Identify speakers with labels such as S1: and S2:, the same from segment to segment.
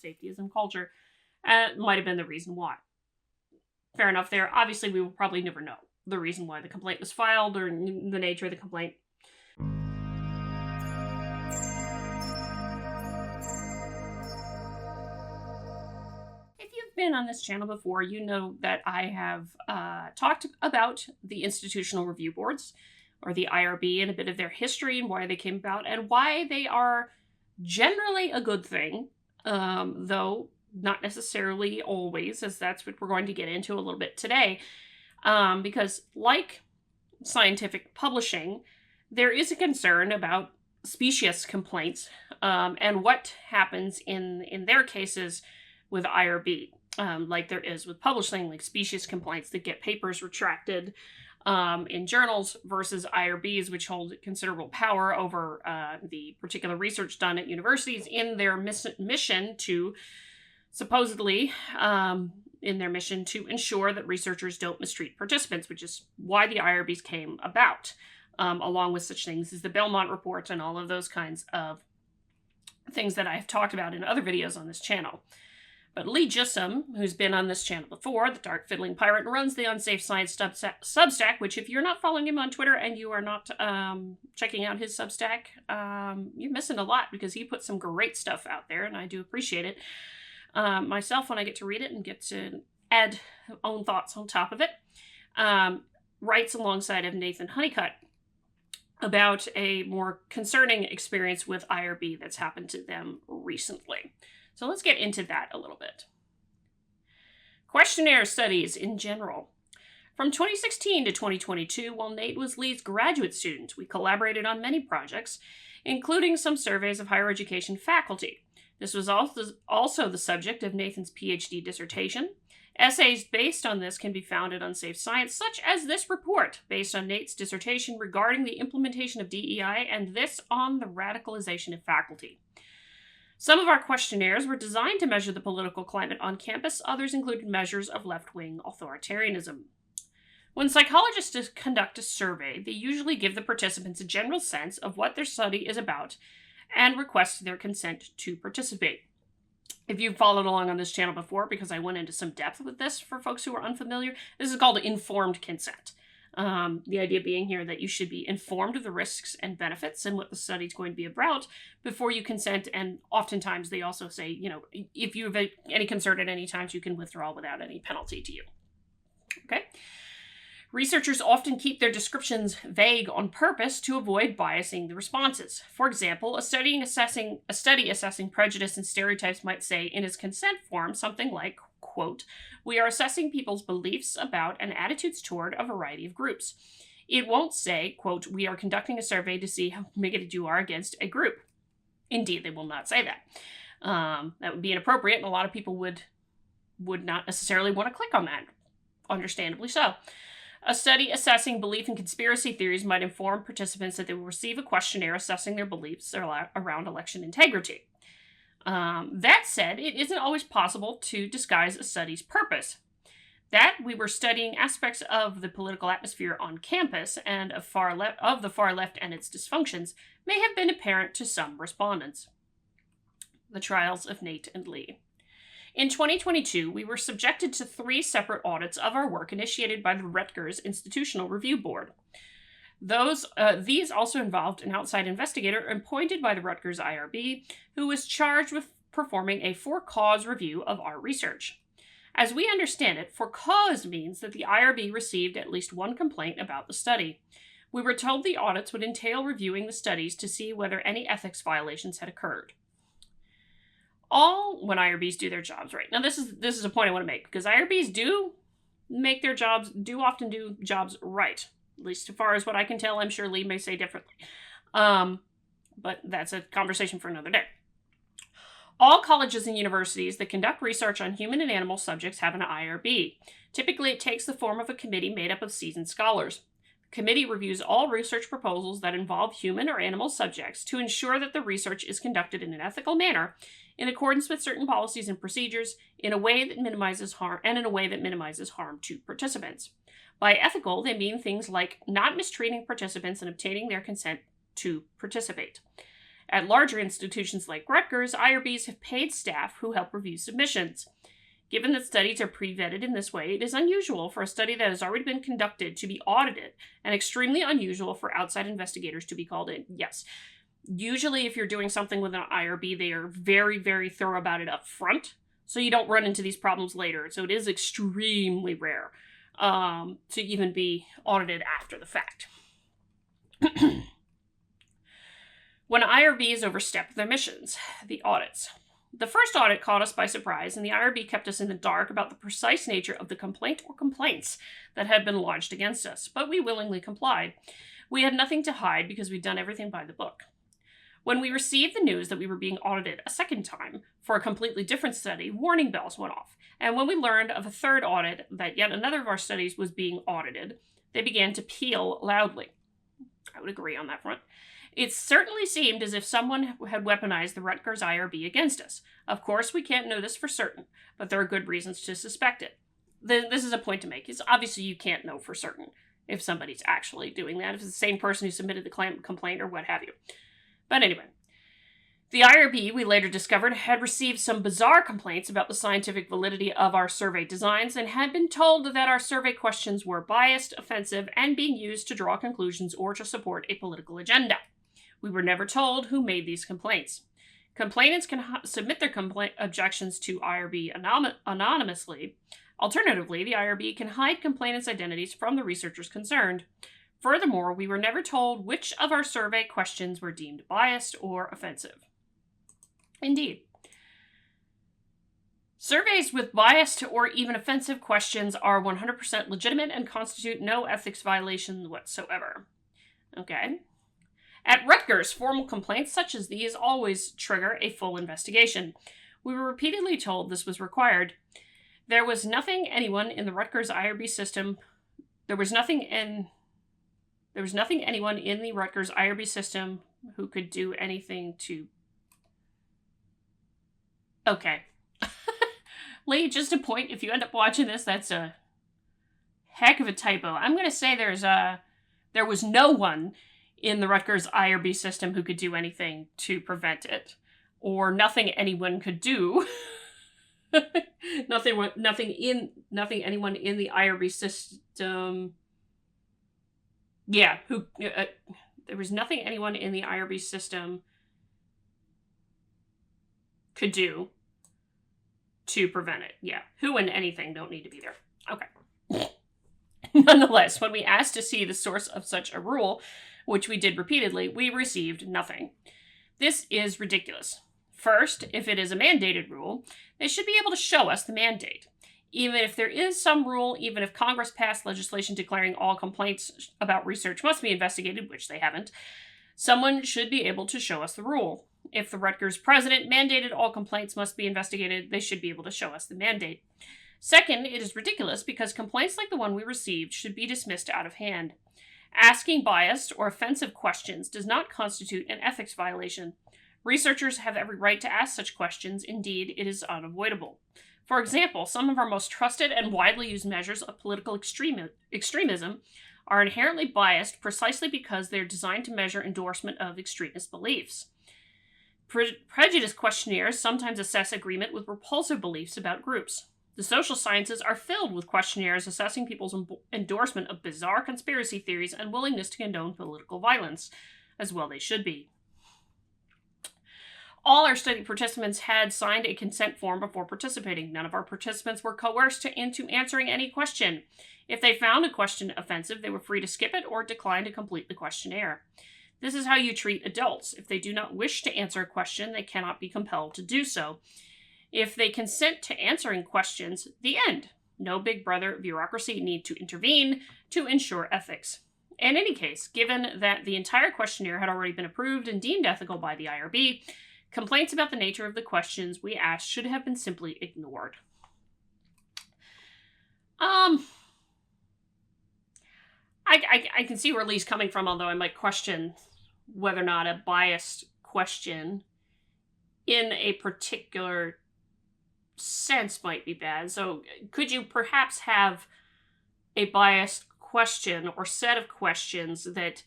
S1: safetyism culture. Might have been the reason why. Fair enough there. Obviously, we will probably never know the reason why the complaint was filed or the nature of the complaint. If you've been on this channel before, you know that I have talked about the institutional review boards, or the IRB, and a bit of their history and why they came about, and why they are generally a good thing, though not necessarily always, as that's what we're going to get into a little bit today. Because like scientific publishing, there is a concern about specious complaints and what happens in their cases with IRB, like there is with publishing, like specious complaints that get papers retracted in journals versus IRBs, which hold considerable power over the particular research done at universities in their mission to supposedly in their mission to ensure that researchers don't mistreat participants, which is why the IRBs came about, along with such things as the Belmont Report and all of those kinds of things that I've talked about in other videos on this channel. But Lee Jussim, who's been on this channel before, the Dark Fiddling Pirate, runs the Unsafe Science Substack, which if you're not following him on Twitter and you are not checking out his Substack, you're missing a lot, because he puts some great stuff out there, and I do appreciate it. Myself, when I get to read it and get to add own thoughts on top of it, writes alongside of Nathan Honeycutt about a more concerning experience with IRB that's happened to them recently. So let's get into that a little bit. Questionnaire studies in general. From 2016 to 2022, while Nate was Lee's graduate student, we collaborated on many projects, including some surveys of higher education faculty. This was also the subject of Nathan's PhD dissertation. Essays based on this can be found at Unsafe Science, such as this report, based on Nate's dissertation regarding the implementation of DEI, and this on the radicalization of faculty. Some of our questionnaires were designed to measure the political climate on campus. Others included measures of left-wing authoritarianism. When psychologists conduct a survey, they usually give the participants a general sense of what their study is about and request their consent to participate. If you've followed along on this channel before, because I went into some depth with this for folks who are unfamiliar, this is called informed consent. The idea being here that you should be informed of the risks and benefits and what the study is going to be about before you consent. And oftentimes they also say, you know, if you have any concern at any time, you can withdraw without any penalty to you. Okay. Researchers often keep their descriptions vague on purpose to avoid biasing the responses. For example, a study assessing prejudice and stereotypes might say in its consent form something like, quote, "We are assessing people's beliefs about and attitudes toward a variety of groups." It won't say, quote, "We are conducting a survey to see how bigoted you are against a group." Indeed, they will not say that. That would be inappropriate, and a lot of people would not necessarily want to click on that. Understandably so. A study assessing belief in conspiracy theories might inform participants that they will receive a questionnaire assessing their beliefs around election integrity. That said, it isn't always possible to disguise a study's purpose. That we were studying aspects of the political atmosphere on campus and of the far left and its dysfunctions may have been apparent to some respondents. The trials of Nate and Lee. In 2022, we were subjected to 3 separate audits of our work initiated by the Rutgers Institutional Review Board. These also involved an outside investigator appointed by the Rutgers IRB, who was charged with performing a for-cause review of our research. As we understand it, for cause means that the IRB received at least one complaint about the study. We were told the audits would entail reviewing the studies to see whether any ethics violations had occurred. All when IRBs do their jobs right. Now, this is a point I want to make, because IRBs do often do jobs right. At least as far as what I can tell. I'm sure Lee may say differently. But that's a conversation for another day. All colleges and universities that conduct research on human and animal subjects have an IRB. Typically, it takes the form of a committee made up of seasoned scholars. The committee reviews all research proposals that involve human or animal subjects to ensure that the research is conducted in an ethical manner, in accordance with certain policies and procedures, in a way that minimizes harm to participants. By ethical, they mean things like not mistreating participants and obtaining their consent to participate. At larger institutions like Rutgers, IRBs have paid staff who help review submissions. Given that studies are pre-vetted in this way, it is unusual for a study that has already been conducted to be audited, and extremely unusual for outside investigators to be called in. Yes. Usually, if you're doing something with an IRB, they are very, very thorough about it up front, so you don't run into these problems later. So it is extremely rare to even be audited after the fact. When IRBs overstep their missions, the audits. The first audit caught us by surprise, and the IRB kept us in the dark about the precise nature of the complaint or complaints that had been lodged against us, but we willingly complied. We had nothing to hide because we'd done everything by the book. When we received the news that we were being audited a second time for a completely different study, warning bells went off, and when we learned of a third audit that yet another of our studies was being audited, they began to peal loudly. I would agree on that front. It certainly seemed as if someone had weaponized the Rutgers IRB against us. Of course, we can't know this for certain, but there are good reasons to suspect it. This is a point to make. It's obviously you can't know for certain if somebody's actually doing that, if it's the same person who submitted the complaint or what have you. But anyway, the IRB, we later discovered, had received some bizarre complaints about the scientific validity of our survey designs and had been told that our survey questions were biased, offensive, and being used to draw conclusions or to support a political agenda. We were never told who made these complaints. Complainants can submit their objections to IRB anonymously. Alternatively, the IRB can hide complainants' identities from the researchers concerned. Furthermore, we were never told which of our survey questions were deemed biased or offensive. Indeed. Surveys with biased or even offensive questions are 100% legitimate and constitute no ethics violation whatsoever. Okay. At Rutgers, formal complaints such as these always trigger a full investigation. We were repeatedly told this was required. There was nothing anyone in the Rutgers IRB system. There was nothing anyone in the Rutgers IRB system who could do anything to. Okay. Lee, just a point. If you end up watching this, that's a heck of a typo. I'm going to say there was no one in the Rutgers IRB system who could do anything to prevent it, or nothing anyone could do. nothing anyone in the IRB system. Yeah, there was nothing anyone in the IRB system could do to prevent it. Yeah, who and anything don't need to be there. Okay. Nonetheless, when we asked to see the source of such a rule, which we did repeatedly, we received nothing. This is ridiculous. First, if it is a mandated rule, they should be able to show us the mandate. Even if there is some rule, even if Congress passed legislation declaring all complaints about research must be investigated, which they haven't, someone should be able to show us the rule. If the Rutgers president mandated all complaints must be investigated, they should be able to show us the mandate. Second, it is ridiculous because complaints like the one we received should be dismissed out of hand. Asking biased or offensive questions does not constitute an ethics violation. Researchers have every right to ask such questions. Indeed, it is unavoidable. For example, some of our most trusted and widely used measures of political extremism are inherently biased precisely because they are designed to measure endorsement of extremist beliefs. Prejudice questionnaires sometimes assess agreement with repulsive beliefs about groups. The social sciences are filled with questionnaires assessing people's endorsement of bizarre conspiracy theories and willingness to condone political violence, as well they should be. All our study participants had signed a consent form before participating. None of our participants were coerced into answering any question. If they found a question offensive, they were free to skip it or decline to complete the questionnaire. This is how you treat adults. If they do not wish to answer a question, they cannot be compelled to do so. If they consent to answering questions, the end. No big brother bureaucracy need to intervene to ensure ethics. In any case, given that the entire questionnaire had already been approved and deemed ethical by the IRB, complaints about the nature of the questions we asked should have been simply ignored. I can see where Lee's coming from, although I might question whether or not a biased question in a particular sense might be bad. So could you perhaps have a biased question or set of questions that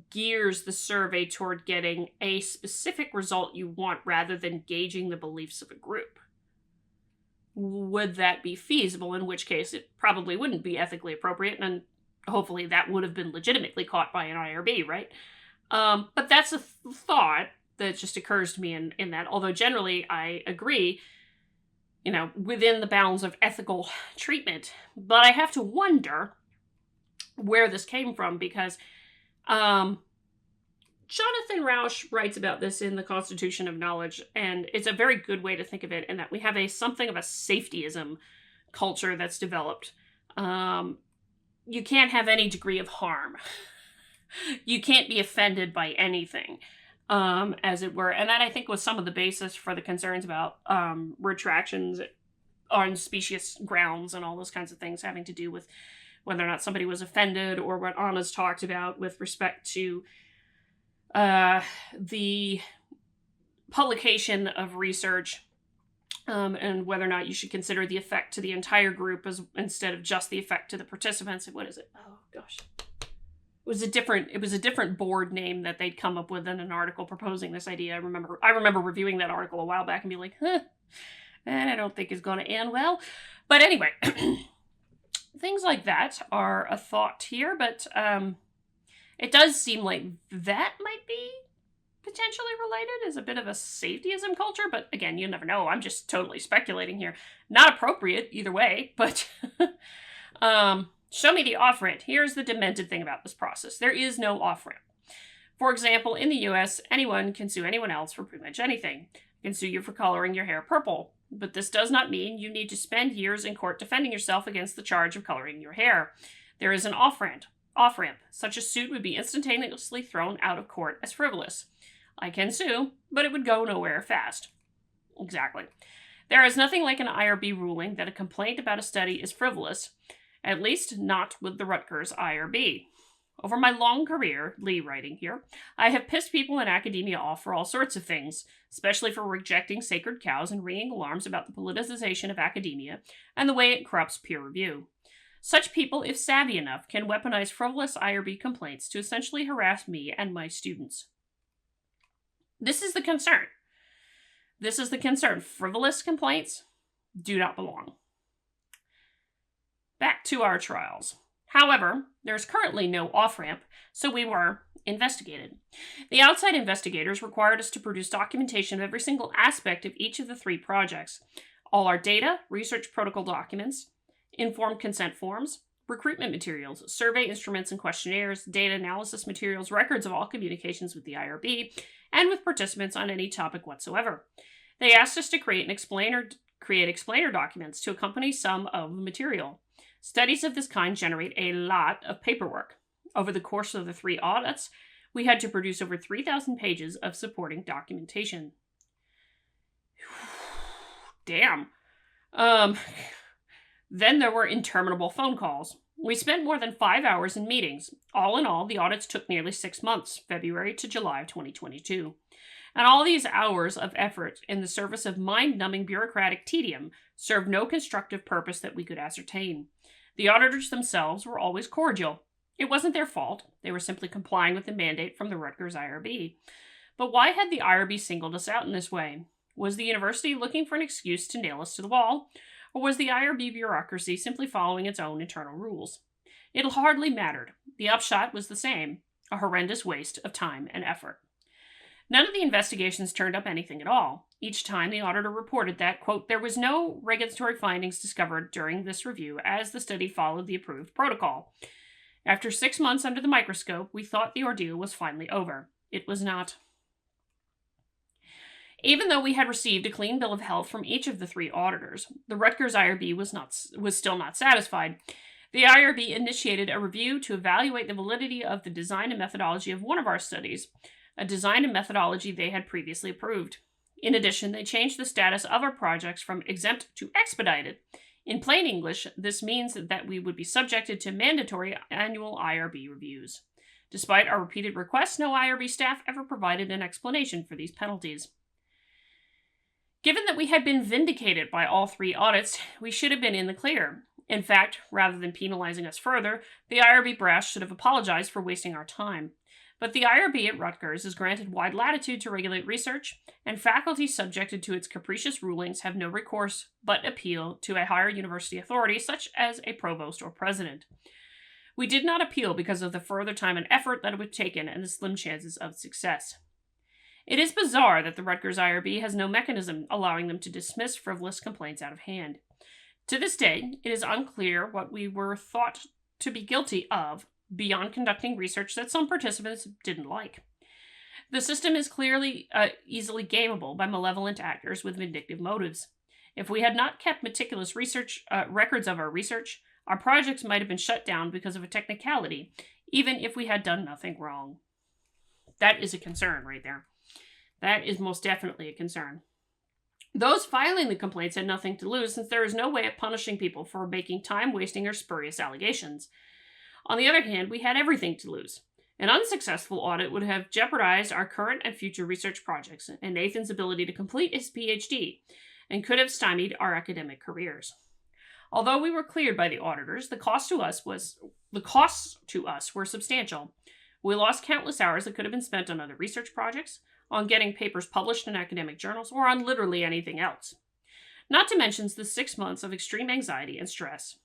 S1: gears the survey toward getting a specific result you want rather than gauging the beliefs of a group. Would that be feasible? In which case, it probably wouldn't be ethically appropriate, and hopefully that would have been legitimately caught by an IRB, right? But that's a thought that just occurs to me in that, although generally I agree, within the bounds of ethical treatment. But I have to wonder where this came from, because Jonathan Rausch writes about this in The Constitution of Knowledge, and it's a very good way to think of it, in that we have something of a safetyism culture that's developed. You can't have any degree of harm. You can't be offended by anything, as it were. And that, I think, was some of the basis for the concerns about retractions on specious grounds and all those kinds of things having to do with whether or not somebody was offended, or what Anna's talked about with respect to the publication of research, and whether or not you should consider the effect to the entire group instead of just the effect to the participants. What is it? Oh gosh. It was a different board name that they'd come up with in an article proposing this idea. I remember reviewing that article a while back and being like, and I don't think it's going to end well. But anyway, things like that are a thought here, but it does seem like that might be potentially related as a bit of a safetyism culture, but again, you never know. I'm just totally speculating here. Not appropriate either way, but show me the off-ramp. Here's the demented thing about this process. There is no off-ramp. For example, in the US, anyone can sue anyone else for pretty much anything. I can sue you for coloring your hair purple, but this does not mean you need to spend years in court defending yourself against the charge of coloring your hair. There is an off-ramp. Such a suit would be instantaneously thrown out of court as frivolous. I can sue, but it would go nowhere fast. Exactly. There is nothing like an IRB ruling that a complaint about a study is frivolous, at least not with the Rutgers IRB. Over my long career, Lee writing here, I have pissed people in academia off for all sorts of things, especially for rejecting sacred cows and ringing alarms about the politicization of academia and the way it corrupts peer review. Such people, if savvy enough, can weaponize frivolous IRB complaints to essentially harass me and my students. This is the concern. Frivolous complaints do not belong. Back to our trials. However, there's currently no off-ramp, so we were investigated. The outside investigators required us to produce documentation of every single aspect of each of the 3 projects. All our data, research protocol documents, informed consent forms, recruitment materials, survey instruments and questionnaires, data analysis materials, records of all communications with the IRB, and with participants on any topic whatsoever. They asked us to create explainer documents to accompany some of the material. Studies of this kind generate a lot of paperwork. Over the course of the 3 audits, we had to produce over 3,000 pages of supporting documentation. Damn. Then there were interminable phone calls. We spent more than 5 hours in meetings. All in all, the audits took nearly 6 months, February to July of 2022. And all these hours of effort in the service of mind-numbing bureaucratic tedium served no constructive purpose that we could ascertain. The auditors themselves were always cordial. It wasn't their fault. They were simply complying with the mandate from the Rutgers IRB. But why had the IRB singled us out in this way? Was the university looking for an excuse to nail us to the wall? Or was the IRB bureaucracy simply following its own internal rules? It hardly mattered. The upshot was the same, a horrendous waste of time and effort. None of the investigations turned up anything at all. Each time the auditor reported that, quote, there was no regulatory findings discovered during this review as the study followed the approved protocol. After 6 months under the microscope, we thought the ordeal was finally over. It was not. Even though we had received a clean bill of health from each of the 3 auditors, the Rutgers IRB was still not satisfied. The IRB initiated a review to evaluate the validity of the design and methodology of one of our studies, a design and methodology they had previously approved. In addition, they changed the status of our projects from exempt to expedited. In plain English, this means that we would be subjected to mandatory annual IRB reviews. Despite our repeated requests, no IRB staff ever provided an explanation for these penalties. Given that we had been vindicated by all 3 audits, we should have been in the clear. In fact, rather than penalizing us further, the IRB brass should have apologized for wasting our time. But the IRB at Rutgers is granted wide latitude to regulate research, and faculty subjected to its capricious rulings have no recourse but appeal to a higher university authority, such as a provost or president. We did not appeal because of the further time and effort that it would have taken and the slim chances of success. It is bizarre that the Rutgers IRB has no mechanism allowing them to dismiss frivolous complaints out of hand. To this day, it is unclear what we were thought to be guilty of beyond conducting research that some participants didn't like. The system is clearly easily gameable by malevolent actors with vindictive motives. If we had not kept meticulous records of our research, our projects might have been shut down because of a technicality, even if we had done nothing wrong. That is a concern right there. That is most definitely a concern. Those filing the complaints had nothing to lose, since there is no way of punishing people for making time-wasting or spurious allegations. On the other hand, we had everything to lose. An unsuccessful audit would have jeopardized our current and future research projects and Nathan's ability to complete his PhD, and could have stymied our academic careers. Although we were cleared by the auditors, the costs to us were substantial. We lost countless hours that could have been spent on other research projects, on getting papers published in academic journals, or on literally anything else. Not to mention the 6 months of extreme anxiety and stress.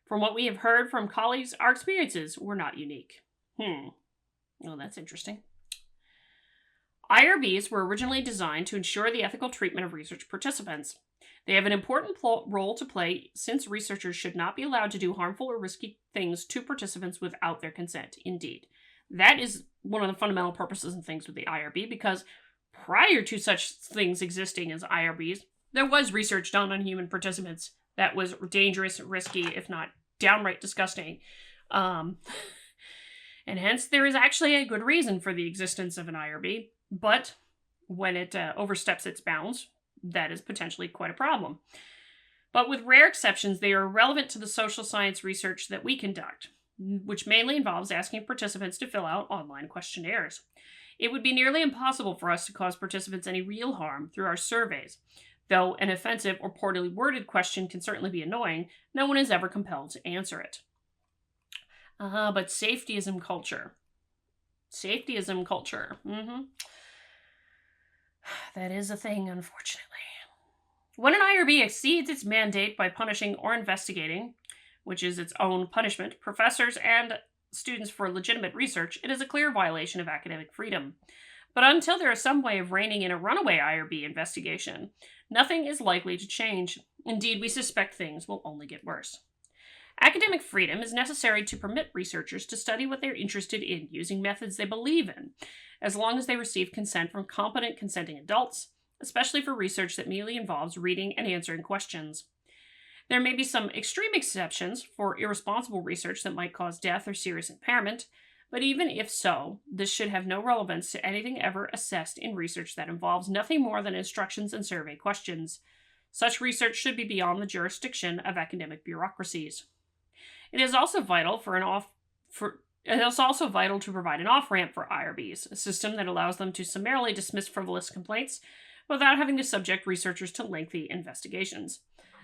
S1: From what we have heard from colleagues, our experiences were not unique. Well, that's interesting. IRBs were originally designed to ensure the ethical treatment of research participants. They have an important role to play, since researchers should not be allowed to do harmful or risky things to participants without their consent. Indeed. That is one of the fundamental purposes and things with the IRB, because prior to such things existing as IRBs, there was research done on human participants that was dangerous, risky, if not downright disgusting. And hence there is actually a good reason for the existence of an IRB, but when it oversteps its bounds, that is potentially quite a problem. But with rare exceptions, they are relevant to the social science research that we conduct, which mainly involves asking participants to fill out online questionnaires. It would be nearly impossible for us to cause participants any real harm through our surveys. Though an offensive or poorly worded question can certainly be annoying, no one is ever compelled to answer it. But safetyism culture. Safetyism culture. That is a thing, unfortunately. When an IRB exceeds its mandate by punishing or investigating, which is its own punishment, professors and students for legitimate research, it is a clear violation of academic freedom. But until there is some way of reining in a runaway IRB investigation, nothing is likely to change. Indeed, we suspect things will only get worse. Academic freedom is necessary to permit researchers to study what they're interested in using methods they believe in, as long as they receive consent from competent consenting adults, especially for research that merely involves reading and answering questions. There may be some extreme exceptions for irresponsible research that might cause death or serious impairment, but even if so, this should have no relevance to anything ever assessed in research that involves nothing more than instructions and survey questions. Such research should be beyond the jurisdiction of academic bureaucracies. It is also vital to provide an off-ramp for IRBs, a system that allows them to summarily dismiss frivolous complaints without having to subject researchers to lengthy investigations.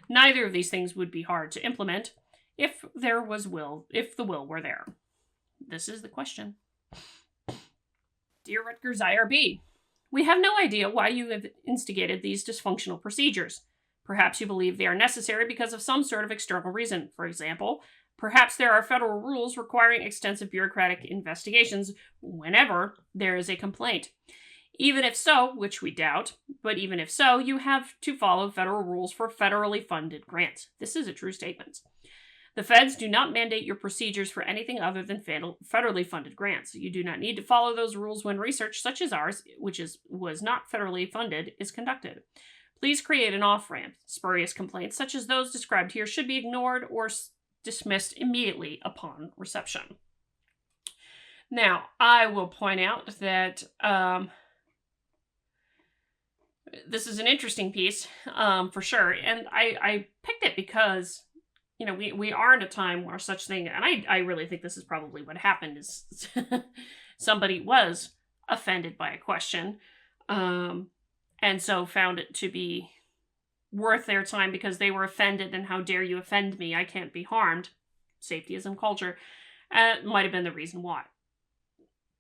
S1: Neither of these things would be hard to implement if the will were there. This is the question. Dear Rutgers IRB, we have no idea why you have instigated these dysfunctional procedures. Perhaps you believe they are necessary because of some sort of external reason. For example, perhaps there are federal rules requiring extensive bureaucratic investigations whenever there is a complaint. Even if so, which we doubt, but even if so, you have to follow federal rules for federally funded grants. This is a true statement. The feds do not mandate your procedures for anything other than federally funded grants. You do not need to follow those rules when research such as ours, which was not federally funded, is conducted. Please create an off-ramp. Spurious complaints such as those described here should be ignored or dismissed immediately upon reception. Now, I will point out that this is an interesting piece, for sure, and I picked it because, we are in a time where such thing, and I really think this is probably what happened, is somebody was offended by a question, and so found it to be worth their time because they were offended, and how dare you offend me, I can't be harmed. Safetyism culture might have been the reason why.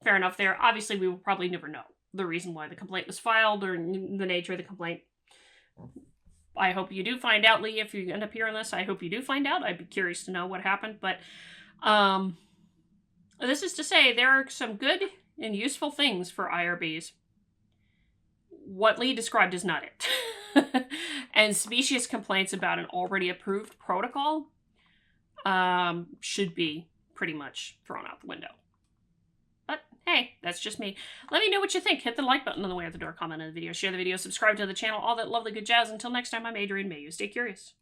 S1: fair enough there. Obviously, we will probably never know the reason why the complaint was filed or the nature of the complaint. I hope you do find out, Lee, if you end up hearing this. I hope you do find out. I'd be curious to know what happened. But this is to say there are some good and useful things for IRBs. What Lee described is not it. And specious complaints about an already approved protocol should be pretty much thrown out the window. But hey, that's just me. Let me know what you think. Hit the like button on the way out the door, comment on the video, share the video, subscribe to the channel, all that lovely good jazz. Until next time, I'm Adrian. May you stay curious.